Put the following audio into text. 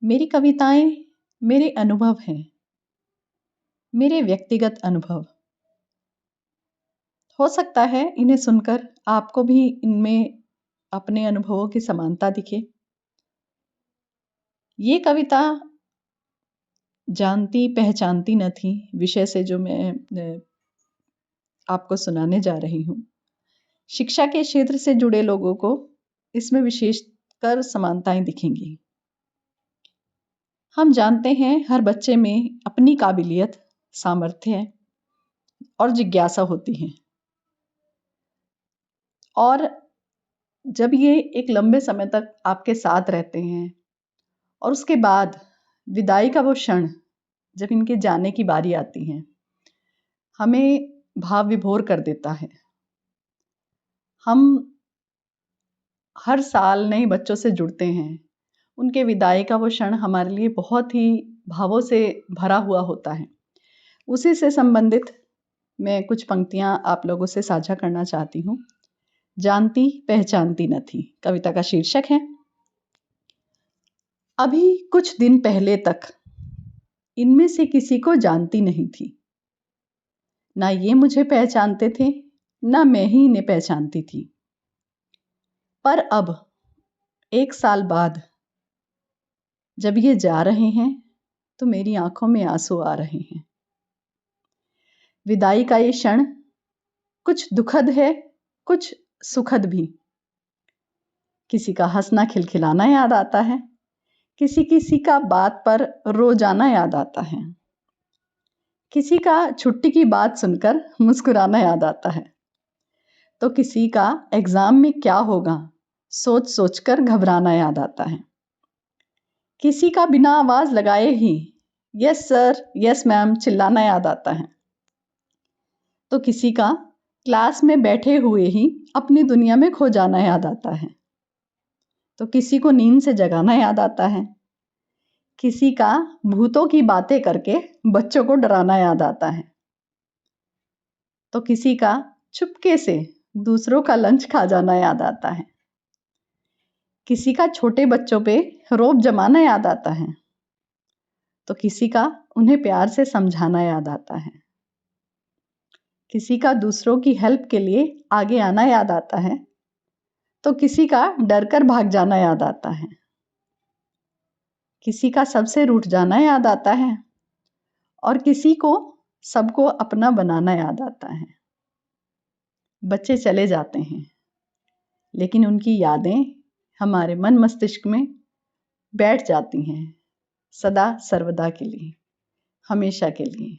मेरी कविताएं मेरे अनुभव हैं, मेरे व्यक्तिगत अनुभव। हो सकता है इन्हें सुनकर आपको भी इनमें अपने अनुभवों की समानता दिखे। ये कविता जानती पहचानती न थी विषय से जो मैं आपको सुनाने जा रही हूँ। शिक्षा के क्षेत्र से जुड़े लोगों को इसमें विशेषकर समानताएं दिखेंगी। हम जानते हैं हर बच्चे में अपनी काबिलियत, सामर्थ्य और जिज्ञासा होती है, और जब ये एक लंबे समय तक आपके साथ रहते हैं और उसके बाद विदाई का वो क्षण जब इनके जाने की बारी आती है, हमें भाव विभोर कर देता है। हम हर साल नए बच्चों से जुड़ते हैं। उनके विदाई का वो क्षण हमारे लिए बहुत ही भावों से भरा हुआ होता है। उसी से संबंधित मैं कुछ पंक्तियां आप लोगों से साझा करना चाहती हूँ। जानती पहचानती न थी कविता का शीर्षक है। अभी कुछ दिन पहले तक इनमें से किसी को जानती नहीं थी। ना ये मुझे पहचानते थे, ना मैं ही इन्हें पहचानती थी। पर अब 1 साल बाद जब ये जा रहे हैं तो मेरी आंखों में आंसू आ रहे हैं। विदाई का ये क्षण कुछ दुखद है, कुछ सुखद भी। किसी का हंसना खिलखिलाना याद आता है, किसी किसी का बात पर रो जाना याद आता है, किसी का छुट्टी की बात सुनकर मुस्कुराना याद आता है, तो किसी का एग्जाम में क्या होगा सोच सोचकर घबराना याद आता है। किसी का बिना आवाज लगाए ही यस सर, यस मैम चिल्लाना याद आता है, तो किसी का क्लास में बैठे हुए ही अपनी दुनिया में खो जाना याद आता है, तो किसी को नींद से जगाना याद आता है, किसी का भूतों की बातें करके बच्चों को डराना याद आता है, तो किसी का चुपके से दूसरों का लंच खा जाना याद आता है, किसी का छोटे बच्चों पे रौब जमाना याद आता है, तो किसी का उन्हें प्यार से समझाना याद आता है, किसी का दूसरों की हेल्प के लिए आगे आना याद आता है, तो किसी का डर कर भाग जाना याद आता है, किसी का सबसे रूठ जाना याद आता है, और किसी को सबको अपना बनाना याद आता है। बच्चे चले जाते हैं, लेकिन उनकी यादें हमारे मन मस्तिष्क में बैठ जाती हैं, सदा सर्वदा के लिए, हमेशा के लिए।